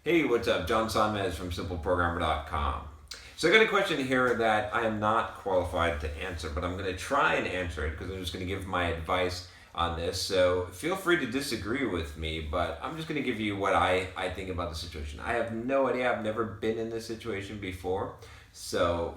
Hey, what's up? John Sonmez from SimpleProgrammer.com. So I got a question here that I am not qualified to answer, but I'm going to try and answer it because I'm just going to give my advice on this. So feel free to disagree with me, but I'm just going to give you what I think about the situation. I have no idea. I've never been in this situation before. So,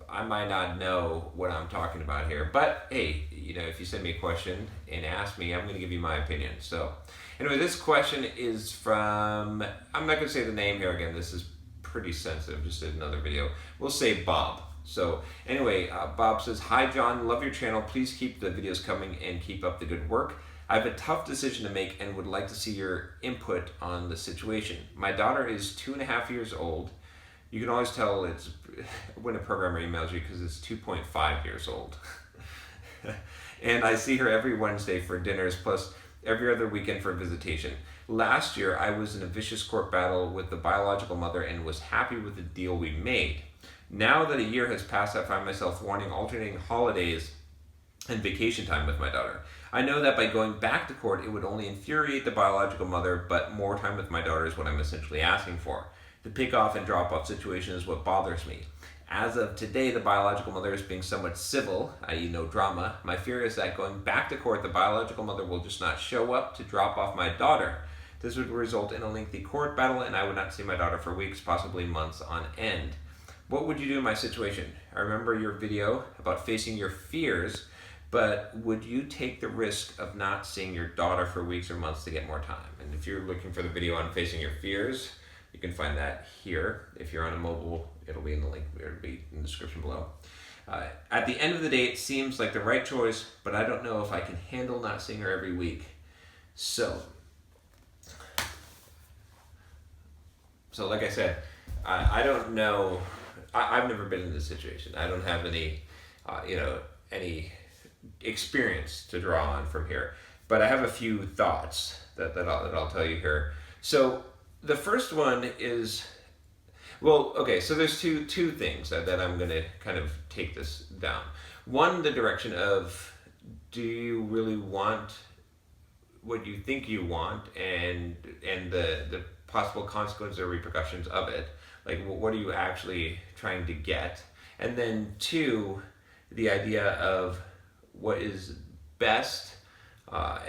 I might not know what I'm talking about here. But hey, if you send me a question and ask me, I'm going to give you my opinion. So, anyway, this question is from, I'm not going to say the name here again. This is pretty sensitive. Just did another video. We'll say Bob. So, anyway, Bob says, "Hi, John. Love your channel. Please keep the videos coming and keep up the good work. I have a tough decision to make and would like to see your input on the situation. My daughter is 2.5 years old. You can always tell it's when a programmer emails you because it's 2.5 years old. And I see her every Wednesday for dinners, plus every other weekend for visitation. Last year, I was in a vicious court battle with the biological mother and was happy with the deal we made. Now that a year has passed, I find myself wanting alternating holidays and vacation time with my daughter. I know that by going back to court, it would only infuriate the biological mother, but more time with my daughter is what I'm essentially asking for. The pick-off and drop-off situation is what bothers me. As of today, the biological mother is being somewhat civil, i.e. no drama. My fear is that going back to court, the biological mother will just not show up to drop off my daughter. This would result in a lengthy court battle, and I would not see my daughter for weeks, possibly months on end. What would you do in my situation? I remember your video about facing your fears, but would you take the risk of not seeing your daughter for weeks or months to get more time?" And if you're looking for the video on facing your fears, you can find that here. If you're on a mobile, it'll be in the link, it'll be in the description below. At the end of the day, it seems like the right choice, but I don't know if I can handle not seeing her every week. So like I said, I don't know. I've never been in this situation. I don't have any experience to draw on from here. But I have a few thoughts that I'll tell you here. So the first one is, so there's two things that I'm going to kind of take this down. One, the direction of, do you really want what you think you want, and the possible consequences or repercussions of it? Like, what are you actually trying to get? And then two, the idea of what is best, how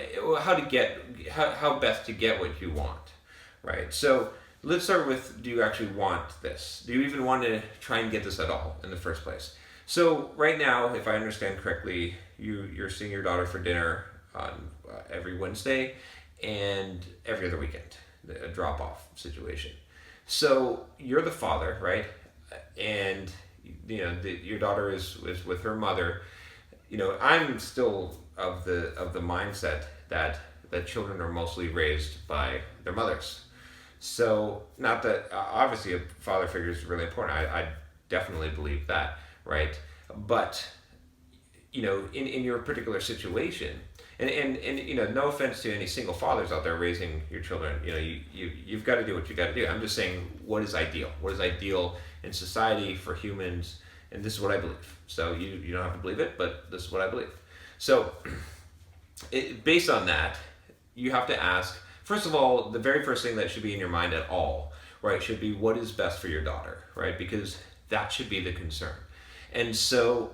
best to get what you want. Right, so let's start with, do you actually want this? Do you even want to try and get this at all in the first place? So right now, if I understand correctly, you're seeing your daughter for dinner on every Wednesday and every other weekend, a drop-off situation. So you're the father, right? And your daughter is with her mother. I'm still of the mindset that children are mostly raised by their mothers. So, not that, obviously a father figure is really important. I definitely believe that, right? But, in your particular situation, and no offense to any single fathers out there raising your children, you've got to do what you got to do. I'm just saying, what is ideal? What is ideal in society for humans? And this is what I believe. So you don't have to believe it, but this is what I believe. So, based on that, you have to ask, first of all, the very first thing that should be in your mind at all, right, should be what is best for your daughter, right? Because that should be the concern. And so,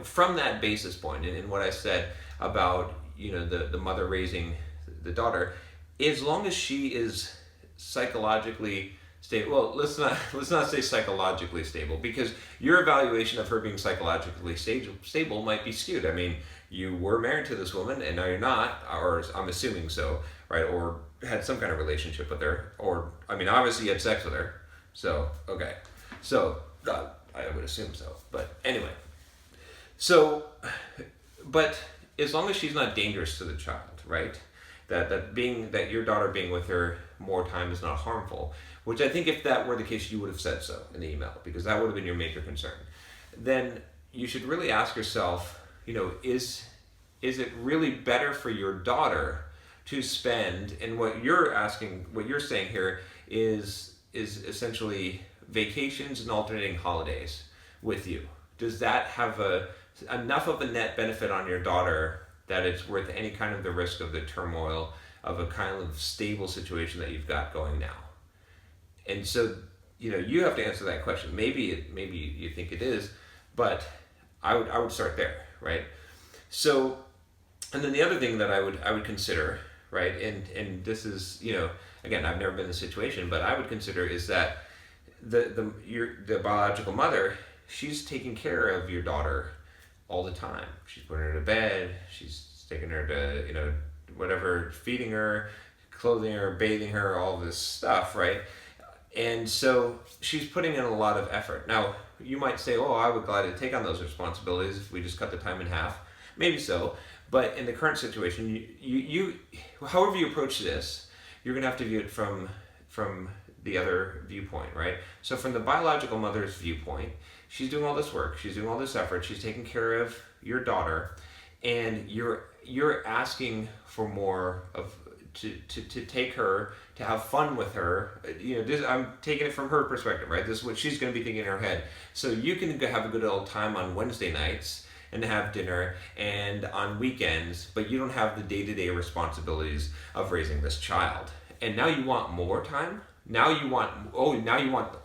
from that basis point, and what I said about, the mother raising the daughter, as long as she is psychologically stable, well, let's not say psychologically stable, because your evaluation of her being psychologically stable might be skewed. I mean, you were married to this woman and now you're not, or I'm assuming so, right? Or had some kind of relationship with her, or, obviously you had sex with her. So, okay. So, I would assume so. But anyway. So, but as long as she's not dangerous to the child, right? That your daughter being with her more time is not harmful, which I think if that were the case, you would have said so in the email, because that would have been your major concern. Then you should really ask yourself, is it really better for your daughter to spend, and what you're saying here is essentially vacations and alternating holidays with you. Does that have enough of a net benefit on your daughter that it's worth any kind of the risk of the turmoil of a kind of stable situation that you've got going now? And so, you have to answer that question. Maybe you think it is, but I would start there, right? So, and then the other thing that I would consider, right, and this is, again, I've never been in this situation, but I would consider is that the biological mother, she's taking care of your daughter all the time. She's putting her to bed, she's taking her to, whatever, feeding her, clothing her, bathing her, all this stuff, right? And so she's putting in a lot of effort. Now, you might say, oh, I would gladly take on those responsibilities if we just cut the time in half. Maybe so. But in the current situation, you however you approach this, you're going to have to view it from the other viewpoint, right? So from the biological mother's viewpoint, she's doing all this work, she's doing all this effort, she's taking care of your daughter, and you're asking for more of to take her, to have fun with her. I'm taking it from her perspective, right? This is what she's going to be thinking in her head. So you can have a good old time on Wednesday nights and have dinner and on weekends, but you don't have the day-to-day responsibilities of raising this child. And now you want more time? Now you want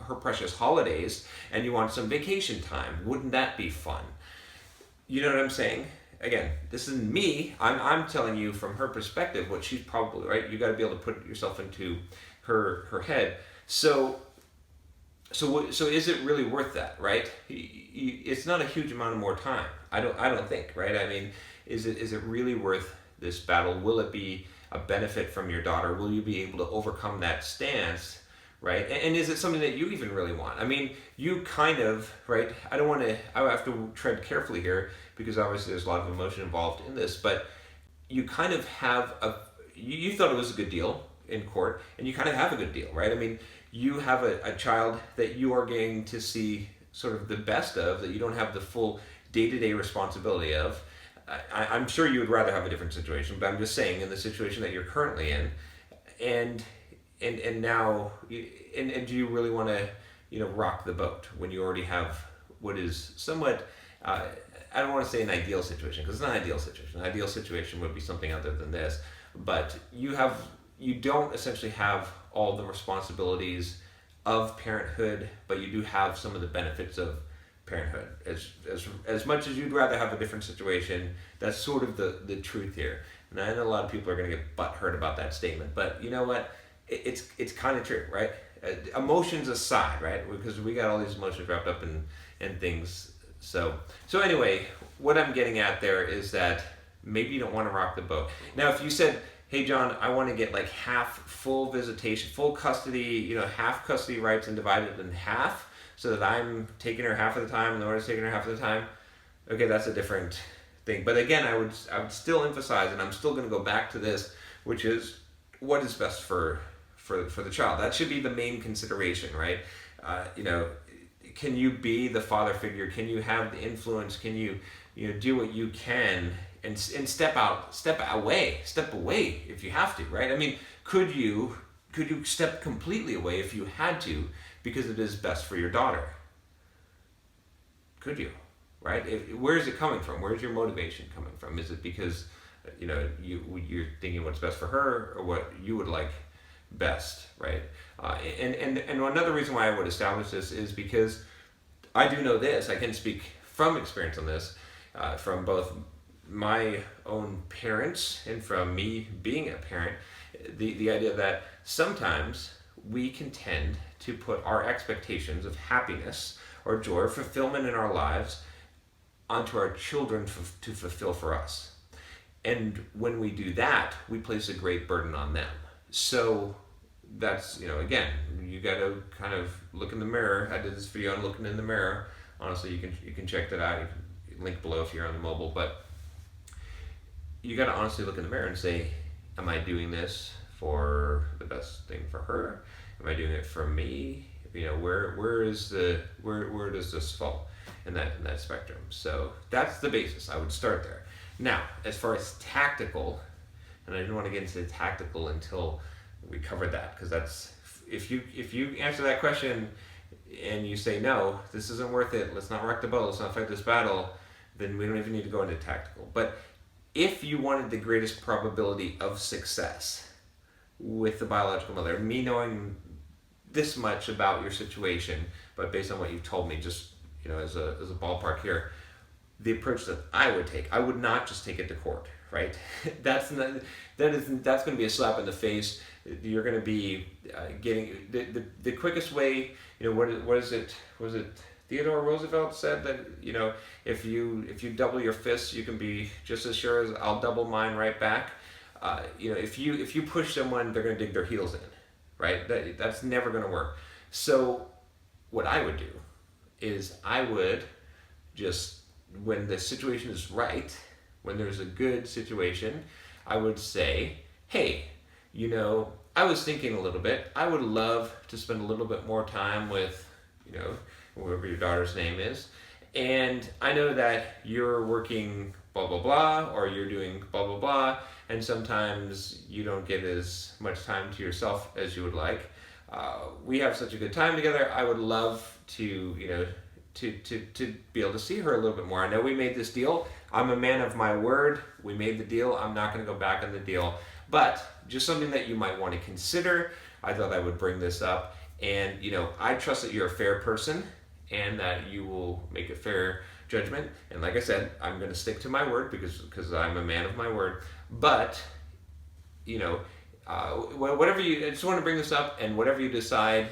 her precious holidays, and you want some vacation time. Wouldn't that be fun? You know what I'm saying? Again, this isn't me. I'm telling you from her perspective what she's probably, right? You got to be able to put yourself into her head. So is it really worth that, right? It's not a huge amount of more time. I don't think, right? I mean, is it really worth this battle? Will it be a benefit from your daughter? Will you be able to overcome that stance, right? And is it something that you even really want? I mean, you kind of, right? I have to tread carefully here because obviously there's a lot of emotion involved in this, but you kind of have you thought it was a good deal in court, and you kind of have a good deal, right? I mean, you have a child that you are getting to see sort of the best of, that you don't have the full day-to-day responsibility of. I'm sure you would rather have a different situation, but I'm just saying in the situation that you're currently in, and now, and do you really want to, rock the boat when you already have what is somewhat, I don't want to say an ideal situation, because it's not an ideal situation. An ideal situation would be something other than this, but you don't essentially have all the responsibilities of parenthood, but you do have some of the benefits of parenthood. As much as you'd rather have a different situation, that's sort of the truth here. And I know a lot of people are going to get butthurt about that statement, but you know what? It's kind of true, right? Emotions aside, right? Because we got all these emotions wrapped up in things. So anyway, what I'm getting at there is that maybe you don't want to rock the boat. Now, if you said, hey John, I want to get like half full visitation, full custody, half custody rights and divided in half, so that I'm taking her half of the time and Laura's taking her half of the time. Okay, that's a different thing. But again, I would still emphasize, and I'm still going to go back to this, which is what is best for the child. That should be the main consideration, right? Can you be the father figure? Can you have the influence? Can you do what you can and step away if you have to, right? I mean, could you step completely away if you had to, because it is best for your daughter? Could you, right? Where is it coming from? Where's your motivation coming from? Is it because you're thinking what's best for her, or what you would like best, right? And another reason why I would establish this is because I do know this. I can speak from experience on this, from both my own parents and from me being a parent. The idea that sometimes we can tend to put our expectations of happiness or joy or fulfillment in our lives onto our children to fulfill for us. And when we do that, we place a great burden on them. So that's, again, you got to kind of look in the mirror. I did this video on looking in the mirror. Honestly, you can check that out. You can link below if you're on the mobile. But you got to honestly look in the mirror and say, am I doing this for the best thing for her? Am I doing it for me? Where does this fall in that spectrum? So that's the basis. I would start there. Now, as far as tactical, and I didn't want to get into the tactical until we covered that, because that's, if you answer that question and you say, no, this isn't worth it, let's not rock the boat, let's not fight this battle, then we don't even need to go into tactical. But if you wanted the greatest probability of success with the biological mother, me knowing this much about your situation, but based on what you've told me, just as a ballpark here, the approach that I would take, I would not just take it to court, right? That's going to be a slap in the face. You're going to be getting the quickest way. What is it? Was it Theodore Roosevelt said that if you double your fists, you can be just as sure as I'll double mine right back. If you push someone, they're going to dig their heels in, right? That's never going to work. So what I would do is I would just, when the situation is right, when there's a good situation, I would say, hey, I was thinking a little bit. I would love to spend a little bit more time with, whoever your daughter's name is. And I know that you're working blah, blah, blah, or you're doing blah, blah, blah, and sometimes you don't get as much time to yourself as you would like. We have such a good time together. I would love to, to be able to see her a little bit more. I know we made this deal. I'm a man of my word. We made the deal. I'm not going to go back on the deal. But just something that you might want to consider. I thought I would bring this up. And, I trust that you're a fair person and that you will make a fair judgment. And like I said, I'm going to stick to my word because I'm a man of my word. But, whatever I just want to bring this up, and whatever you decide,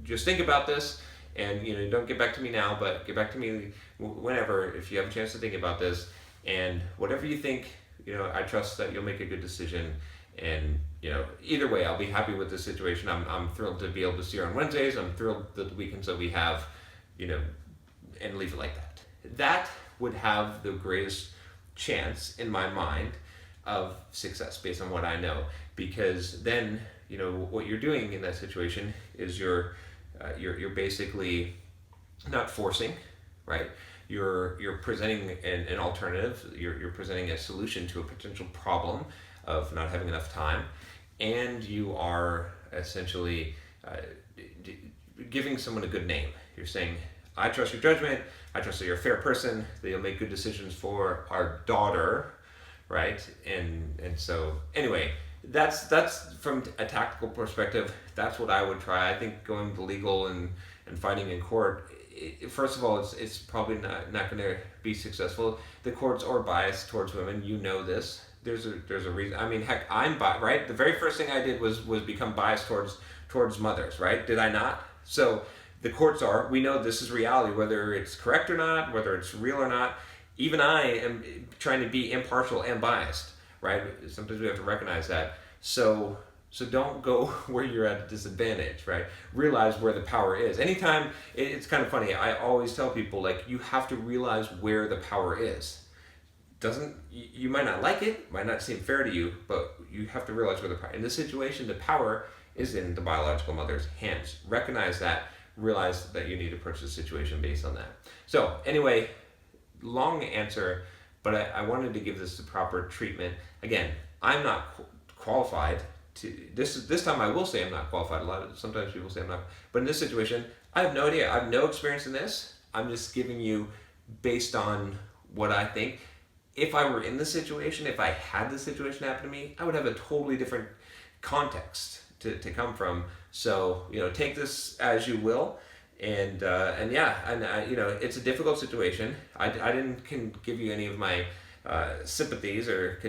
just think about this. And don't get back to me now, but get back to me whenever, if you have a chance to think about this. And whatever you think, I trust that you'll make a good decision. And either way, I'll be happy with this situation. I'm thrilled to be able to see her on Wednesdays. I'm thrilled that the weekends that we have, and leave it like that. That would have the greatest chance in my mind of success based on what I know, because then what you're doing in that situation is you're basically not forcing, right? You're presenting an alternative. You're presenting a solution to a potential problem of not having enough time, and you are essentially giving someone a good name. You're saying, I trust your judgment. I trust that you're a fair person, that you'll make good decisions for our daughter, right? And so anyway, that's from a tactical perspective. That's what I would try. I think going to legal and fighting in court, first of all, it's probably not going to be successful. The courts are biased towards women. This. There's a reason. I mean, heck, I'm biased, right? The very first thing I did was become biased towards mothers, right? Did I not? So the courts are. We know this is reality, whether it's correct or not, whether it's real or not. Even I am trying to be impartial and biased, right? Sometimes we have to recognize that. So don't go where you're at a disadvantage, right? Realize where the power is. Anytime, it's kind of funny. I always tell people, you have to realize where the power is. You might not like it, might not seem fair to you, but you have to realize where the power. In this situation, the power is in the biological mother's hands. Recognize that. Realize that you need to approach the situation based on that. So anyway, long answer, but I wanted to give this the proper treatment. Again, I'm not qualified to this time. I will say I'm not qualified. Sometimes people say I'm not, but in this situation, I have no idea. I have no experience in this. I'm just giving you based on what I think. If I were in the situation, if I had the situation happen to me, I would have a totally different context to come from. So take this as you will. And it's a difficult situation. I didn't give you any of my sympathies or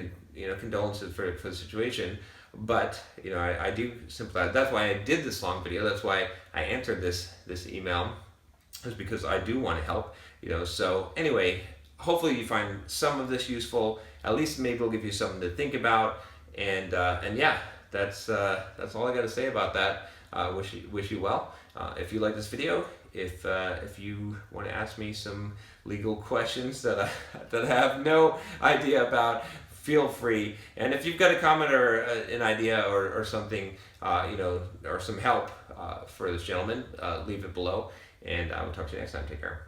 condolences for the situation, but I do sympathize. That's why I did this long video. That's why I answered this email, is because I do want to help. So anyway, hopefully you find some of this useful. At least maybe it'll give you something to think about. And yeah, that's all I got to say about that. Wish you well. If you like this video, if you want to ask me some legal questions that I have no idea about, feel free. And if you've got a comment or an idea or something, or some help for this gentleman, leave it below. And I will talk to you next time. Take care.